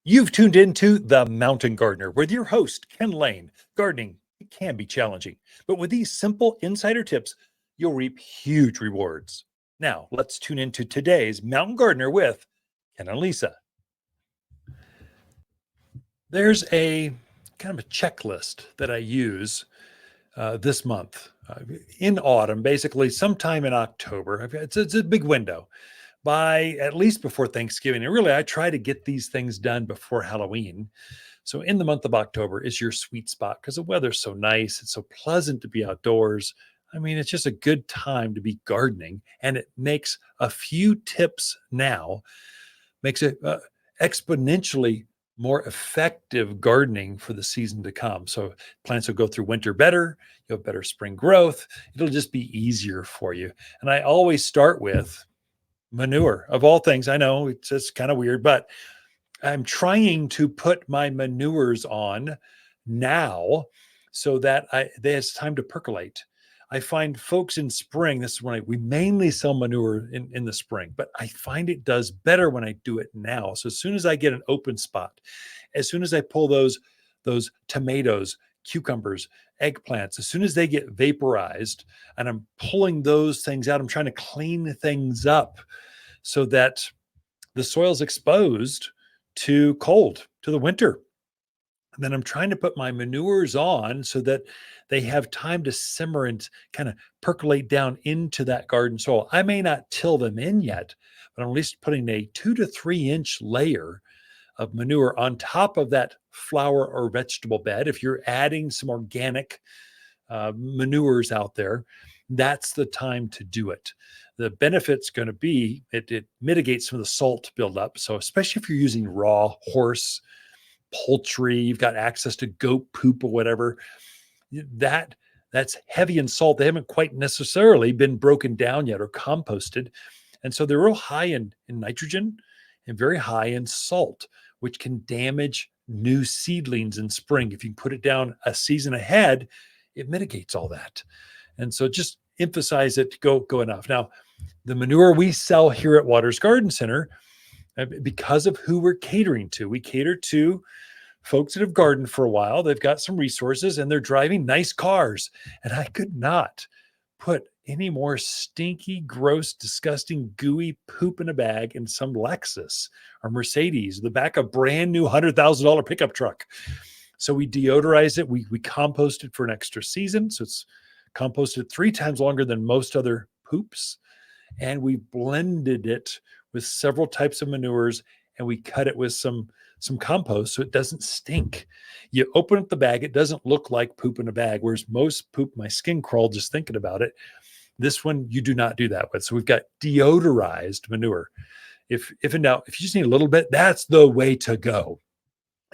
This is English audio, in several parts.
You've tuned into The Mountain Gardener with your host, Ken Lain. Gardening it can be challenging, but with these simple insider tips, you'll reap huge rewards. Now, let's tune into today's Mountain Gardener with Ken and Lisa. There's a kind of a checklist that I use this month in autumn, basically sometime in October. It's a big window by at least before Thanksgiving. And really, I try to get these things done before Halloween. So in the month of October is your sweet spot because the weather's so nice. It's so pleasant to be outdoors. I mean, it's just a good time to be gardening, and it makes a few tips now, makes it exponentially more effective gardening for the season to come. So plants will go through winter better, you'll have better spring growth. It'll just be easier for you. And I always start with manure of all things. I know it's just kind of weird, but I'm trying to put my manures on now so that there's time to percolate. I find folks in spring, this is when we mainly sell manure in the spring, but I find it does better when I do it now. So as soon as I get an open spot, as soon as I pull those tomatoes, cucumbers, eggplants, as soon as they get vaporized and I'm pulling those things out, I'm trying to clean things up so that the soil's exposed to cold, to the winter. And then I'm trying to put my manures on so that they have time to simmer and kind of percolate down into that garden soil. I may not till them in yet, but I'm at least putting a 2 to 3 inch layer of manure on top of that flower or vegetable bed. If you're adding some organic manures out there, that's the time to do it. The benefit's going to be it mitigates some of the salt buildup. So especially if you're using raw horse, poultry, you've got access to goat poop or whatever, that's heavy in salt. They haven't quite necessarily been broken down yet or composted. And so they're real high in nitrogen and very high in salt, which can damage new seedlings in spring. If you put it down a season ahead, it mitigates all that. And so just emphasize it, go enough. Now, the manure we sell here at Waters Garden Center, because of who we're catering to, we cater to folks that have gardened for a while. They've got some resources and they're driving nice cars. And I could not put any more stinky, gross, disgusting, gooey poop in a bag in some Lexus or Mercedes, the back of a brand new $100,000 pickup truck. So we deodorize it. We compost it for an extra season. So it's composted 3 times longer than most other poops. And we blended it with several types of manures, and we cut it with some compost so it doesn't stink. You open up the bag, it doesn't look like poop in a bag, whereas most poop, my skin crawled just thinking about it. This one you do not do that with. So we've got deodorized manure. If in doubt, if you just need a little bit, that's the way to go.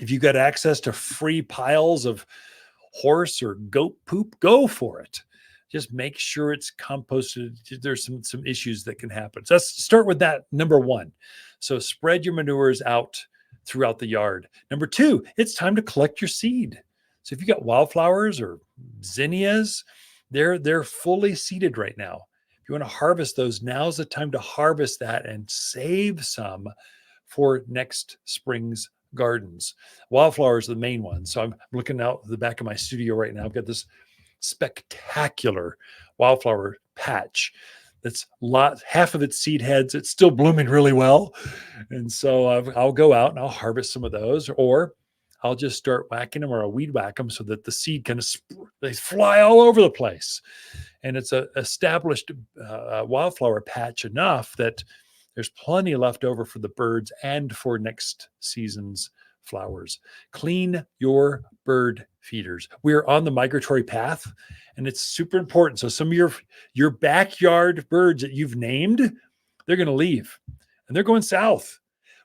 If you've got access to free piles of horse or goat poop, go for it. Just make sure it's composted. There's some issues that can happen. So let's start with that, number one. So spread your manures out throughout the yard. Number two, it's time to collect your seed. So if you got wildflowers or zinnias, they're fully seeded right now. If you want to harvest those, now's the time to harvest that and save some for next spring's gardens. Wildflowers are the main one. So I'm looking out the back of my studio right now. I've got this spectacular wildflower patch that's half of its seed heads. It's still blooming really well. And so I'll go out and I'll harvest some of those, or I'll just start whacking them, or I'll weed whack them so that the seed kind of they fly all over the place. And it's a established wildflower patch enough that there's plenty left over for the birds and for next season's flowers. Clean your bird feeders. We are on the migratory path, and it's super important. So some of your backyard birds that you've named, they're going to leave, and they're going south.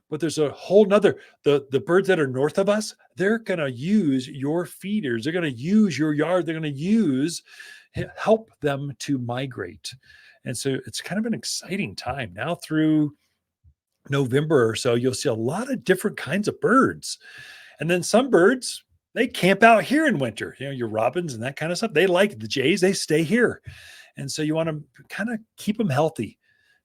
But there's a whole nother, the birds that are north of us, they're going to use your feeders. They're going to use your yard. They're going to help them to migrate. And so it's kind of an exciting time now through November or so. You'll see a lot of different kinds of birds. And then some birds, they camp out here in winter. You know, your robins and that kind of stuff. They like the jays, they stay here. And so you want to kind of keep them healthy.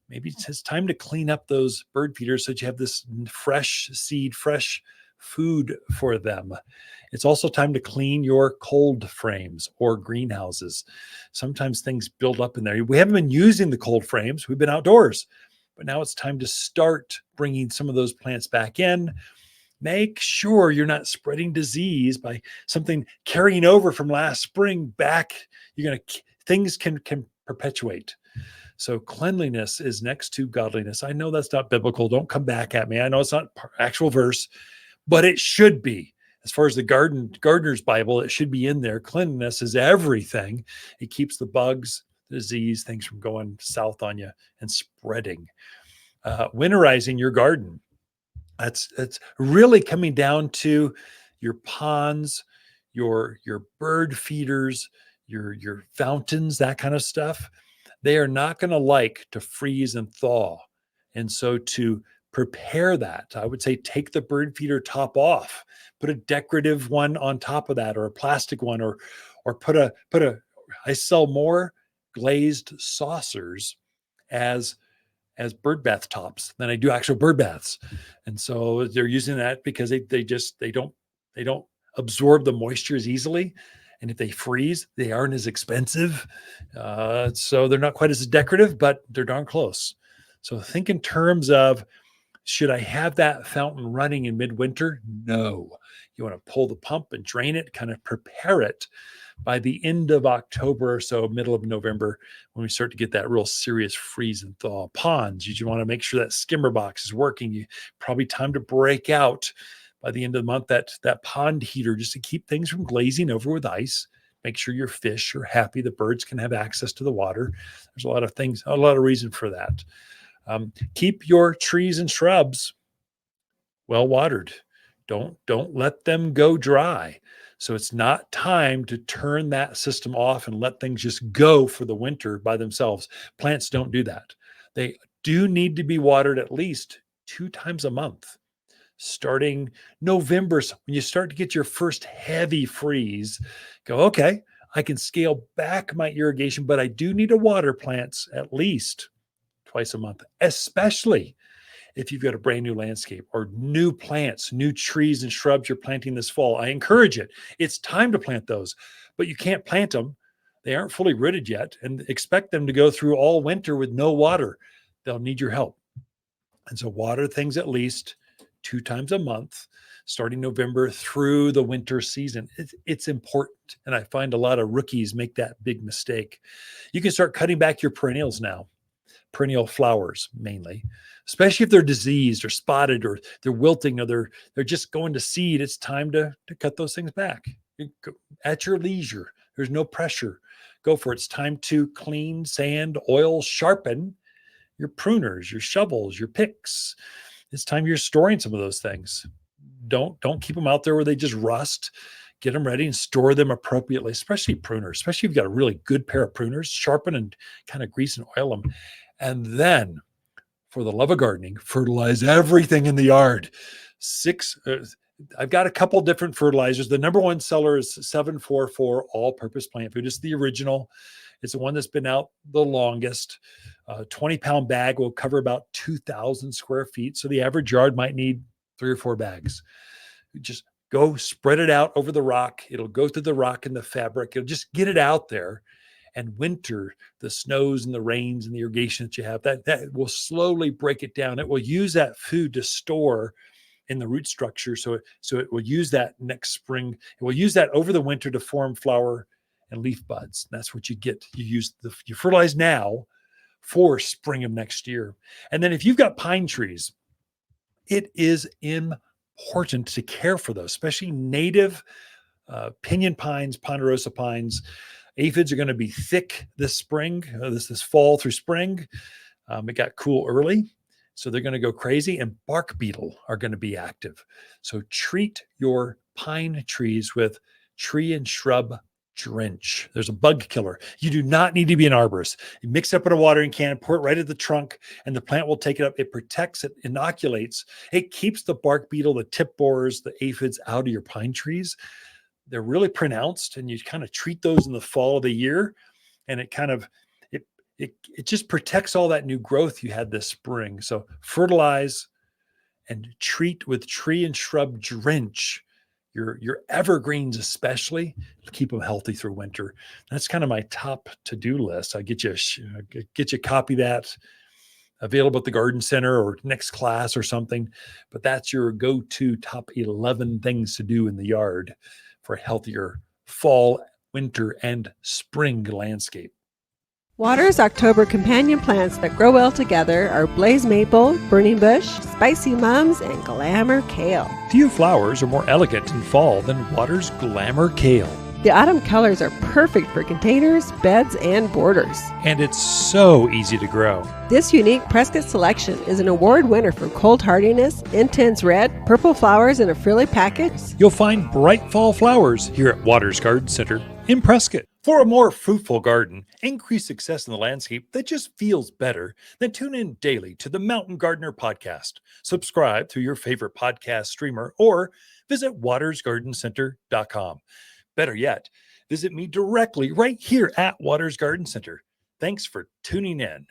Maybe it's time to clean up those bird feeders so that you have this fresh seed, fresh food for them. It's also time to clean your cold frames or greenhouses. Sometimes things build up in there. We haven't been using the cold frames. We've been outdoors, but now it's time to start bringing some of those plants back in. Make sure you're not spreading disease by something carrying over from last spring back. Things can perpetuate. So cleanliness is next to godliness. I know that's not biblical. Don't come back at me. I know it's not actual verse, but it should be. As far as the gardener's Bible, it should be in there. Cleanliness is everything. It keeps the bugs, the disease, things from going south on you and spreading. Winterizing your garden. That's really coming down to your ponds, your bird feeders, your fountains, that kind of stuff. They are not going to like to freeze and thaw. And so to prepare that, I would say take the bird feeder top off, put a decorative one on top of that, or a plastic one, or put a I sell more glazed saucers as bird bath tops than I do actual bird baths. And so they're using that because they don't absorb the moisture as easily. And if they freeze, they aren't as expensive. So they're not quite as decorative, but they're darn close. So think in terms of, should I have that fountain running in midwinter? No. You want to pull the pump and drain it, kind of prepare it by the end of October or so, middle of November, when we start to get that real serious freeze and thaw. Ponds, you want to make sure that skimmer box is working. Probably time to break out by the end of the month that pond heater, just to keep things from glazing over with ice. Make sure your fish are happy. The birds can have access to the water. There's a lot of things, a lot of reason for that. Keep your trees and shrubs well watered. Don't let them go dry. So it's not time to turn that system off and let things just go for the winter by themselves. Plants don't do that. They do need to be watered at least 2 times a month. Starting November, so when you start to get your first heavy freeze, go, okay, I can scale back my irrigation, but I do need to water plants at least twice a month, especially if you've got a brand new landscape or new plants, new trees and shrubs you're planting this fall. I encourage it. It's time to plant those, but you can't plant them. They aren't fully rooted yet, and expect them to go through all winter with no water. They'll need your help. And so water things at least 2 times a month, starting November through the winter season. It's important. And I find a lot of rookies make that big mistake. You can start cutting back your perennials now. Perennial flowers mainly, especially if they're diseased or spotted or they're wilting or they're just going to seed. It's time to cut those things back at your leisure. There's no pressure. Go for it. It's time to clean, sand, oil, sharpen your pruners, your shovels, your picks. It's time you're storing some of those things. Don't keep them out there where they just rust. Get them ready and store them appropriately, especially pruners, especially if you've got a really good pair of pruners. Sharpen and kind of grease and oil them. And then, for the love of gardening, fertilize everything in the yard. I've got a couple different fertilizers. The number one seller is 744 all-purpose plant food. It's the original. It's the one that's been out the longest. 20-pound bag will cover about 2,000 square feet. So the average yard might need 3 or 4 bags. Just go spread it out over the rock. It'll go through the rock and the fabric. It'll just get it out there. And winter, the snows and the rains and the irrigation that you have, that will slowly break it down. It will use that food to store in the root structure. So it will use that next spring. It will use that over the winter to form flower and leaf buds. That's what you get. You fertilize now for spring of next year. And then if you've got pine trees, it is important to care for those, especially native pinyon pines, ponderosa pines. Aphids are going to be thick this spring, this fall through spring. It got cool early, so they're going to go crazy, and bark beetle are going to be active. So treat your pine trees with tree and shrub drench. There's a bug killer. You do not need to be an arborist. You mix it up in a watering can, pour it right at the trunk, and the plant will take it up. It protects, it inoculates. It keeps the bark beetle, the tip borers, the aphids out of your pine trees. They're really pronounced, and you kind of treat those in the fall of the year, and it kind of it just protects all that new growth you had this spring. So fertilize and treat with tree and shrub drench. Your evergreens, especially, keep them healthy through winter. That's kind of my top to-do list. I get you a copy of that available at the garden center or next class or something. But that's your go-to top 11 things to do in the yard for a healthier fall, winter, and spring landscape. Water's October companion plants that grow well together are blaze maple, burning bush, spicy mums, and glamour kale. Few flowers are more elegant in fall than Water's Glamour Kale. The autumn colors are perfect for containers, beds, and borders. And it's so easy to grow. This unique Prescott selection is an award winner for cold hardiness, intense red, purple flowers in a frilly package. You'll find bright fall flowers here at Waters Garden Center in Prescott. For a more fruitful garden, increase success in the landscape that just feels better, then tune in daily to the Mountain Gardener podcast. Subscribe through your favorite podcast streamer or visit watersgardencenter.com. Better yet, visit me directly right here at Waters Garden Center. Thanks for tuning in.